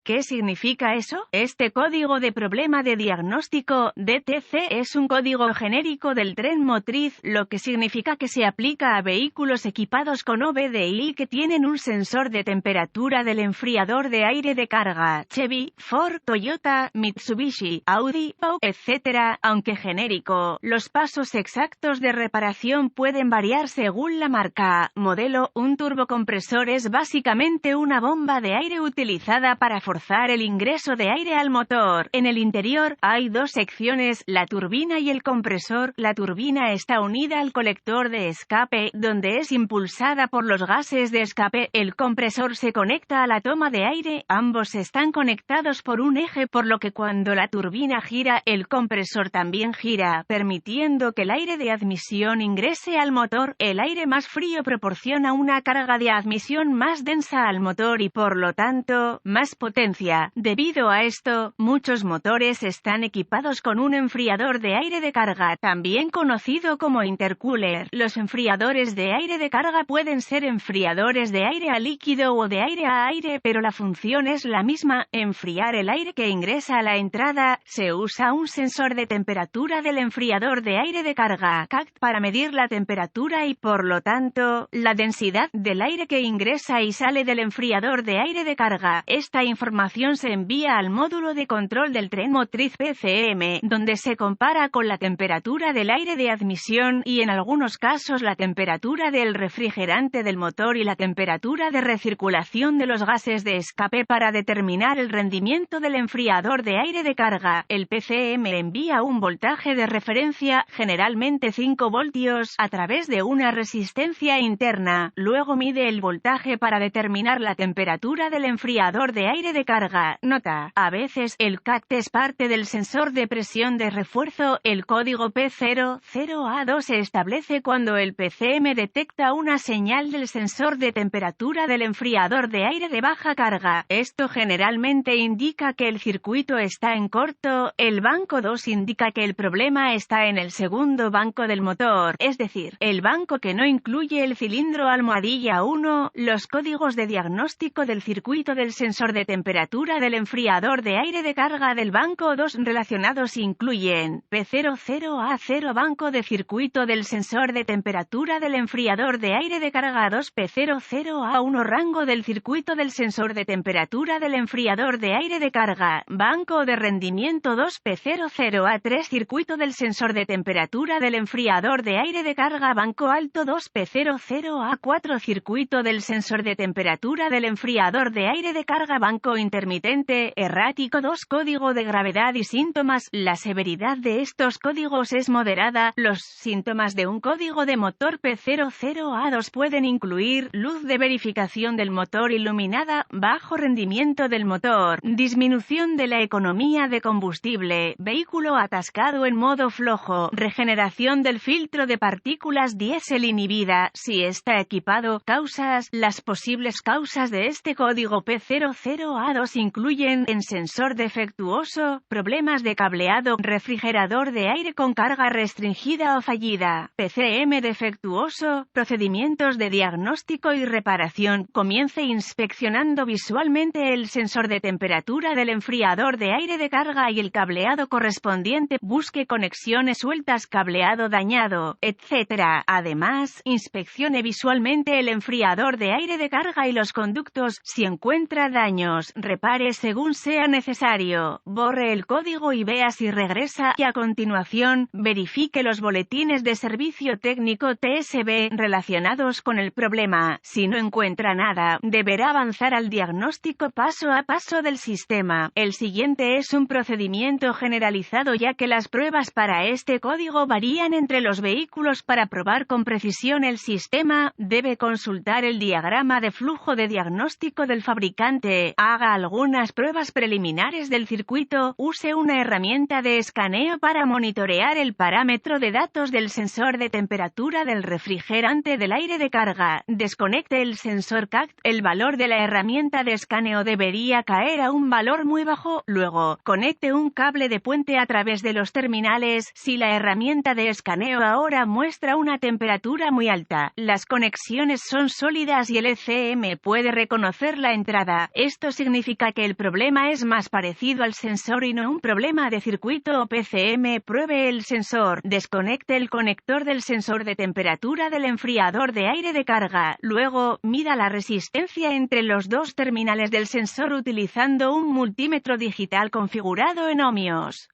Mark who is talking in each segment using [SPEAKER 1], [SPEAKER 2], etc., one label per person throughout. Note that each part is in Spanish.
[SPEAKER 1] ¿Qué significa eso? Este código de problema de diagnóstico, DTC, es un código genérico del tren motriz, lo que significa que se aplica a vehículos equipados con OBDI que tienen un sensor de temperatura del enfriador de aire de carga, Chevy, Ford, Toyota, Mitsubishi, Audi, etc. Aunque genérico, los pasos exactos de reparación pueden variar según la marca, modelo. Un turbocompresor es básicamente una bomba de aire utilizada para forzar el ingreso de aire al motor. En el interior, hay dos secciones, la turbina y el compresor. La turbina está unida al colector de escape, donde es impulsada por los gases de escape. El compresor se conecta a la toma de aire. Ambos están conectados por un eje, por lo que cuando la turbina gira, el compresor también gira, permitiendo que el aire de admisión ingrese al motor. El aire más frío proporciona una carga de admisión más densa al motor y por lo tanto, más potencia. Debido a esto, muchos motores están equipados con un enfriador de aire de carga, también conocido como intercooler. Los enfriadores de aire de carga pueden ser enfriadores de aire a líquido o de aire a aire, pero la función es la misma, enfriar el aire que ingresa a la entrada. Se usa un sensor de temperatura del enfriador de aire de carga, CACT, para medir la temperatura y por lo tanto, la densidad del aire que ingresa y sale del enfriador de aire de carga. Esta información se envía al módulo de control del tren motriz PCM, donde se compara con la temperatura del aire de admisión y en algunos casos la temperatura del refrigerante del motor y la temperatura de recirculación de los gases de escape para determinar el rendimiento del enfriador de aire de carga. El PCM envía un voltaje de referencia, generalmente 5 voltios, a través de una resistencia interna. Luego mide el voltaje para determinar la temperatura del enfriador de aire de carga. Nota: a veces el CACT es parte del sensor de presión de refuerzo. El código P00A2 se establece cuando el PCM detecta una señal del sensor de temperatura del enfriador de aire de baja carga. Esto generalmente indica que el circuito está en corto. El banco 2 indica que el problema está en el segundo banco del motor, es decir, el banco que no incluye el cilindro almohadilla 1. Los códigos de diagnóstico del circuito del sensor de temperatura del enfriador de aire de carga del banco 2 relacionados incluyen P00A0 banco de circuito del sensor de temperatura del enfriador de aire de carga 2, P00A1 rango del circuito del sensor de temperatura del enfriador de aire de carga, banco de rendimiento 2, P00A3 circuito del sensor de temperatura del enfriador de aire de carga, banco alto 2, P00A4 circuito del sensor de temperatura del enfriador de aire de carga, banco intermitente, errático 2, código de gravedad y síntomas. La severidad de estos códigos es moderada. Los síntomas de un código de motor P00A2 pueden incluir luz de verificación del motor iluminada, bajo rendimiento del motor, disminución de la economía de combustible, vehículo atascado en modo flojo, regeneración del filtro de partículas diésel inhibida, si está equipado. Causas. Las posibles causas de este código P00A2 incluyen en sensor defectuoso, problemas de cableado, refrigerador de aire con carga restringida o fallida, PCM defectuoso, procedimientos de diagnóstico y reparación. Comience inspeccionando visualmente el sensor de temperatura del enfriador de aire de carga y el cableado correspondiente. Busque conexiones sueltas, cableado dañado, etc. Además, inspeccione visualmente el enfriador de aire de carga y los conductos. Si encuentra daños, repare según sea necesario. Borre el código y vea si regresa. Y a continuación, verifique los boletines de servicio técnico TSB relacionados con el problema. Si no encuentra nada, deberá avanzar al diagnóstico paso a paso del sistema. El siguiente es un procedimiento generalizado, ya que las pruebas para este código varían entre los vehículos. Para probar con precisión el sistema, debe consultar el diagrama de flujo de diagnóstico del fabricante. Haga algunas pruebas preliminares del circuito. Use una herramienta de escaneo para monitorear el parámetro de datos del sensor de temperatura del refrigerante del aire de carga. Desconecte el sensor CACT. El valor de la herramienta de escaneo debería caer a un valor muy bajo. Luego, conecte un cable de puente a través de los terminales. Si la herramienta de escaneo ahora muestra una temperatura muy alta, las conexiones son sólidas y el ECM puede reconocer la entrada. Esto significa significa que el problema es más parecido al sensor y no un problema de circuito o PCM. Pruebe el sensor. Desconecte el conector del sensor de temperatura del enfriador de aire de carga. Luego, mida la resistencia entre los dos terminales del sensor utilizando un multímetro digital configurado en ohmios.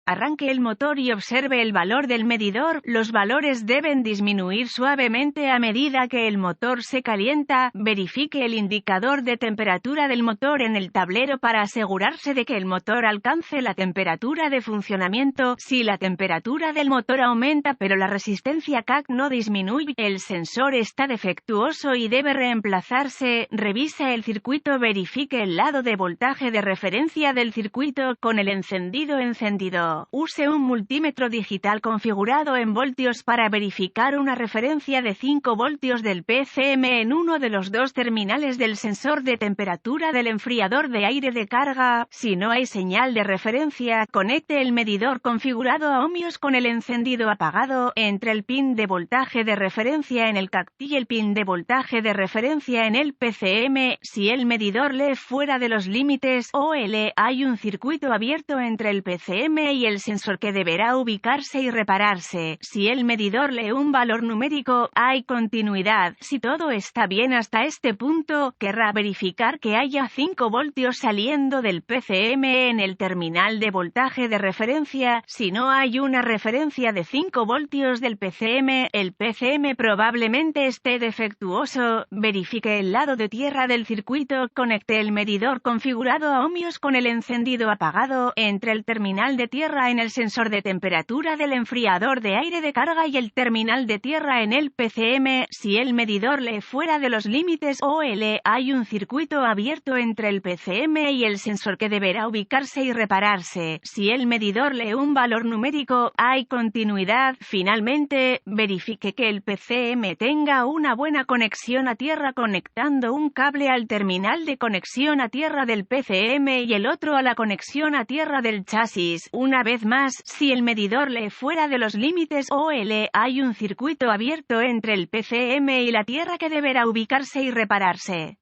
[SPEAKER 1] Arranque el motor y observe el valor del medidor. Los valores deben disminuir suavemente a medida que el motor se calienta. Verifique el indicador de temperatura del motor en el tablero para asegurarse de que el motor alcance la temperatura de funcionamiento. Si la temperatura del motor aumenta pero la resistencia CAC no disminuye, el sensor está defectuoso y debe reemplazarse. Revisa el circuito. Verifique el lado de voltaje de referencia del circuito con el encendido. Use un multímetro digital configurado en voltios para verificar una referencia de 5 voltios del PCM en uno de los dos terminales del sensor de temperatura del enfriador de aire de carga. Si no hay señal de referencia, conecte el medidor configurado a ohmios con el encendido apagado entre el pin de voltaje de referencia en el CAC y el pin de voltaje de referencia en el PCM. Si el medidor lee fuera de los límites OL, hay un circuito abierto entre el PCM y el sensor que deberá ubicarse y repararse. Si el medidor lee un valor numérico, hay continuidad. Si todo está bien hasta este punto, querrá verificar que haya 5 voltios saliendo del PCM en el terminal de voltaje de referencia. Si no hay una referencia de 5 voltios del PCM, el PCM probablemente esté defectuoso. Verifique el lado de tierra del circuito. Conecte el medidor configurado a ohmios con el encendido apagado entre el terminal de tierra en el sensor de temperatura del enfriador de aire de carga y el terminal de tierra en el PCM. Si el medidor lee fuera de los límites OL, hay un circuito abierto entre el PCM y el sensor que deberá ubicarse y repararse. Si el medidor lee un valor numérico, hay continuidad. Finalmente, verifique que el PCM tenga una buena conexión a tierra conectando un cable al terminal de conexión a tierra del PCM y el otro a la conexión a tierra del chasis. Una vez más, si el medidor lee fuera de los límites OL, hay un circuito abierto entre el PCM y la tierra que deberá ubicarse y repararse.